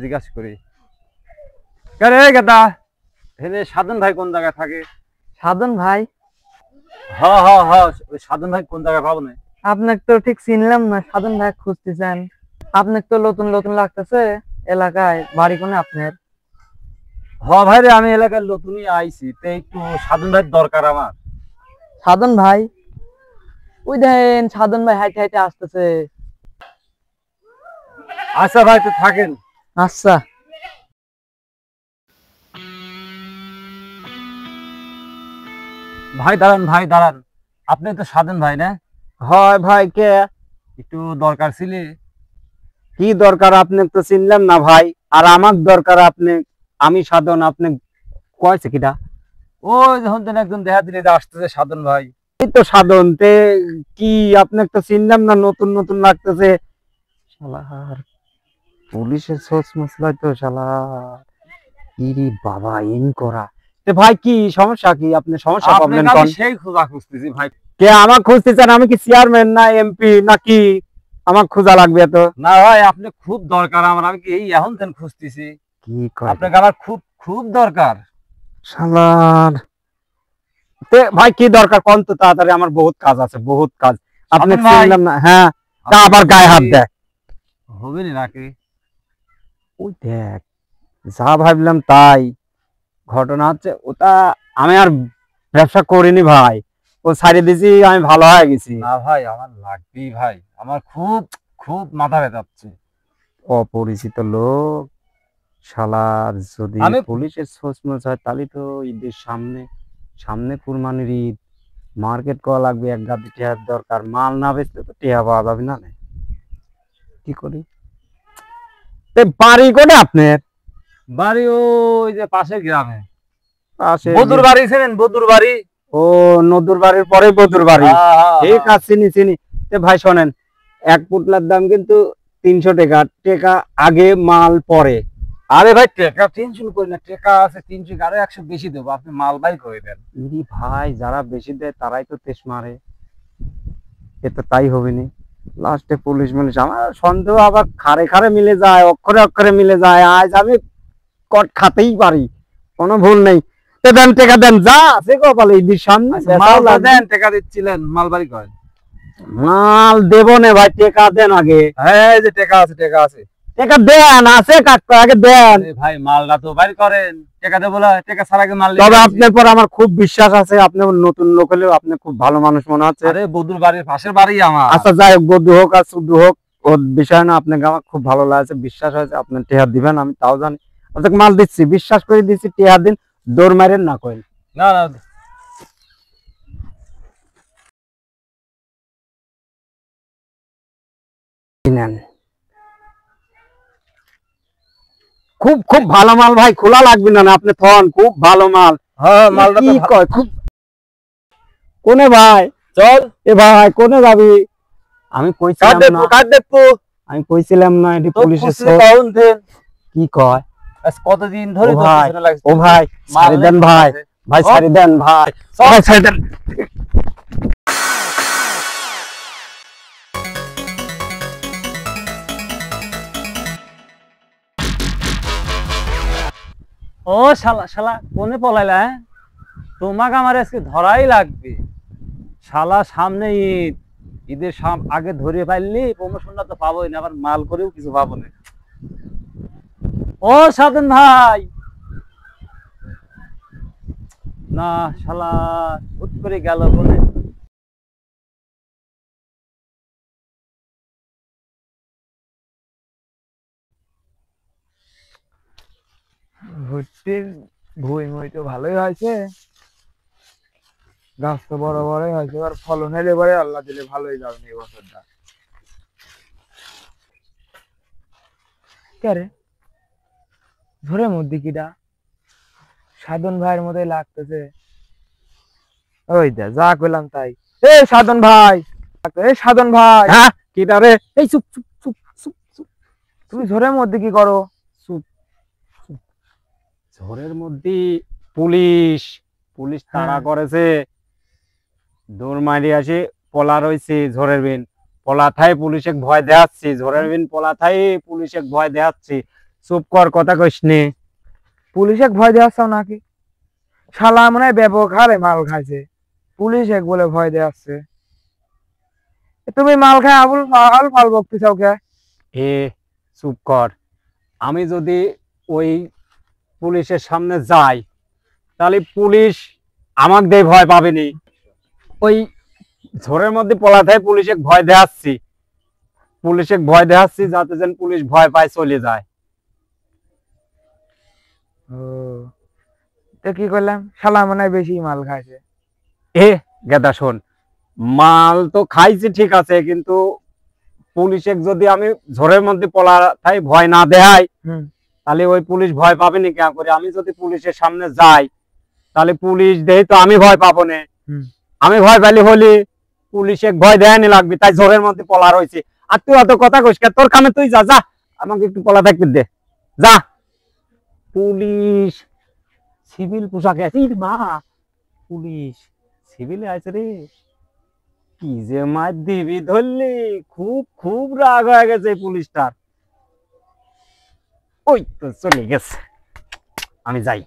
জিজ্ঞাসা করি কে গেদা হেনে সাধন ভাই কোন জায়গায় থাকে? সাধন ভাই? হ্যাঁ হ্যাঁ হ্যাঁ, সাধন ভাই কোন জায়গায় পাবো না? আপনাকে তো ঠিক চিনলাম না। সাধন ভাই খুঁজতেছেন? আপনাকে তো নতুন নতুন লাগতেছে এলাকায়। বাড়ি কোনে আপনার? হ্যাঁ ভাই রে, আমি এলাকার নতুনই আইছি, তো একটু সাধন ভাই দরকার আমার। সাধন ভাই? ওই দেখেন সাধন ভাই হাইটে হাইটে আসতেছে। আচ্ছা ভাই, তো থাকেন। আচ্ছা। ভাই দাঁড়ান, ভাই দাঁড়ান, আপনি তো সাধন ভাই না? হয় ভাই, কে? একটু দরকার ছিল। কি দরকার? আপনি তো চিনলাম না ভাই। আর আমার দরকার আপনি। আমি সাধন, আপনি কয়েছে কিটা? ওই যখন একজন দেখা দিলে আসতেছে সাধন ভাই। এই তো সাধন। তে কি আপনি তো চিনলাম না, নতুন নতুন লাগতেছে। শালার পুলিশের সোর্স মশলাই তো শালার। ইরি বাবা, ইন করা। তে ভাই কি সমস্যা? কি আপনি সমস্যা প্রবলেম কোন? সেই খোঁজা খুঁজতেছি ভাই। কে আমার খুঁজতেছেন? আমি কি চেয়ারম্যান না এমপি নাকি আমার খোঁজা লাগবে? তো না ভাই, আপনি খুব দরকার আমার। আমি কি এই এখন থেকে খুঁজতেছি। কি করে আপনাকে আমার খুব খুব দরকার। শালার। তে ভাই কি দরকার কোন তো তাড়াতাড়ি, আমার বহুত কাজ আছে, বহুত কাজ। আপনি চিনলাম না। হ্যাঁ, তা আবার গায়ে হাত দেয়। হবে না নাকি? ওই দেখ, যা ভাবলাম তাই। ঘটনা হচ্ছে ওটা আমি আর ব্যবসা করিনি ভাই, ও ছাড়িয়ে দিছি, আমি ভালো হয়ে গেছি। না ভাই, আমার লাগবেই ভাই, আমার খুব খুব মাথা ব্যথাচ্ছে। অপরিচিত লোক শালার, যদি আমি পুলিশের সোচমোচ হয় তাহলে তো ঈদের সামনে সামনে কুরবানির ঈদ, মার্কেট করা লাগবে, এক গাদি টেহার দরকার। মাল না বেচলে তো টেহা পাওয়া যাবে না। কি করি? বাড়ি কোনে আপনার? বাড়ি ওই যে পাশের গ্রামে। পাশে বদুর বাড়ি ছিলেন? বদুর বাড়ি। ও, নদুর বাড়ির পরে বদুর বাড়ি। ঠিক আছে, চিনি চিনি। ভাই শোনেন, এক পুটলার দাম কিন্তু 300 টাকা। টাকা আগে, মাল পরে। আরে ভাই, টাকা টেনশন করি না, টাকা আছে 300, আরো 100 বেশি দেবো, আপনি মাল বাই করে দেন। ভাই যারা বেশি দেয় তারাই তো তেস মারে। এ তো তাই হবে নি। লাস্টে পুলিশ মুলিশ আমার সন্দেহ আবার খারে খারে মিলে যায়, অক্ষরে অক্ষরে মিলে যায়। আজ আমি কট খাতেই পারি, কোনো ভুল নেই। দেন টাকা দেন, যা আছে কপালে ঈদের সামনে। মাল দেন, টাকা দিচ্ছিলেন, মাল বাড়ি করেন। মাল দেব না ভাই, টাকা দেন আগে। হ্যাঁ, এই যে টাকা আছে, টাকা আছে। টাকা দেন, আছে কাকা, আগে দেন। ভাই মালটা তো বাড়ি করেন, টাকা দেবো না, টাকা ছাড়া আগে মাল। তবে আপনার পর আমার খুব বিশ্বাস আছে। আপনি নতুন লোক হলেও আপনি খুব ভালো মানুষ মনে হচ্ছে। আরে বদুর বাড়ির পাশের বাড়ি আমার। আচ্ছা যাই হোক, বধু হোক আর শুধু হোক, ওর বিষয় না। আপনাকে আমার খুব ভালো লাগছে, বিশ্বাস হয়েছে। আপনার টেহার দিবেন, আমি তাও জানি। আপনাকে মাল দিচ্ছি, বিশ্বাস করে দিচ্ছি। টেহার দিন, দৌড় মারেন না কইন। না না, নেন। খুব খুব ভালো মাল ভাই, খোলা লাগবে না। আপনি থন, খুব ভালো মাল। হ্যাঁ, মালটা কি কয় খুব। কোনে ভাই? চল। এ ভাই কোনে যাবি? আমি কইছিলাম না, আমি কইছিলাম না এটি পুলিশের কি কয়? কতদিন ধরে ভাই, ও ভাই ছাড়ি দেন ভাই, ভাই ছাড়ি দেন ভাই, ভাই ছাড়ি দেন। ও শালা, শালা কোনে পলাইলা? তোমাকে আমার আজকে ধরাই লাগবে শালা। সামনে ঈদ, ঈদের আগে ধরে পাইলি প্রমোশনটা তো পাবোই না, আবার মাল করেও কিছু পাবো না। ও সাধন ভাই, না শালা হুট করে গেল বলে। ভর্তির ভুই মই তো ভালোই হয়েছে, গাছ তো বড় বড়ই হয়েছে। এবার ফলন হলে এবারে আল্লাহ দিলে ভালোই যাবে এই বছরটা। কে ধরে মধ্যে কিটা? সাধন ভাইয়ের মতোই লাগতেছে। ওই দা যা কইলাম তাই। এ সাধন ভাই, এই সাধন ভাই, হ্যাঁ কিটা রে? এই চুপ চুপ চুপ চুপ চুপ তুমি ঝড়ের মধ্যে কি করো? চুপ। ঝড়ের মধ্যে পুলিশ পুলিশ তাড়া হ্যাঁ। করেছে, দৌড় মারি আসি, পলা রয়েছে ঝড়ের বিন, পলা থাই পুলিশে ভয় দেখাচ্ছি, ঝড়ের বিন পলা থাই পুলিশে ভয় দেখাচ্ছি। চুপ কর, কথা কইস নে। পুলিশে ভয় দেওয়াচ্ছ নাকি? শালা মনে হয় ব্যবহারে মাল খাইছে, পুলিশ এক বলে ভয় দেওয়াচ্ছে। তুমি মাল খাই আবুল ফাল ফাল বকতে চাও কে? এ চুপ কর। আমি যদি ওই পুলিশের সামনে যাই তাহলে পুলিশ আমাকে দিয়ে ভয় পাবেনি। ওই ঝড়ের মধ্যে পলাথায় পুলিশে ভয় দেখাচ্ছি, পুলিশে ভয় দেখাচ্ছি যাতে যেন পুলিশ ভয় পায় চলে যায়। ও, তো কি করলাম? শালা মনে হয় বেশি মাল খাইছে। এ গেদা শোন, মাল তো খাইছি ঠিক আছে, কিন্তু পুলিশে যদি আমি ঝড়ের মধ্যে পলাথায় ভয় না দেখাই হুম, তাহলে ওই পুলিশ ভয় পাবেনি কেন করে? আমি যদি পুলিশের সামনে যাই তাহলে পুলিশ দেই তো আমি ভয় পাবো না। হুম। আমি ভয় পেলে হলি পুলিশে ভয় দেয়নি লাগবে, তাই ঝড়ের মধ্যে পলা রয়েছে। আর তুই অত কথা কইস কেন? তোর কামে তুই যা, যা আমাকে একটু পলা থাকতে দে, যা। পুলিশ সিভিল পোশাকে আছে, ইর মা পুলিশ সিভিলে আছে রে। কি যে মার দিবি ধরলি, খুব খুব রাগ হয়ে গেছে এই পুলিশটার। ওই তো চলে গেছে, আমি যাই।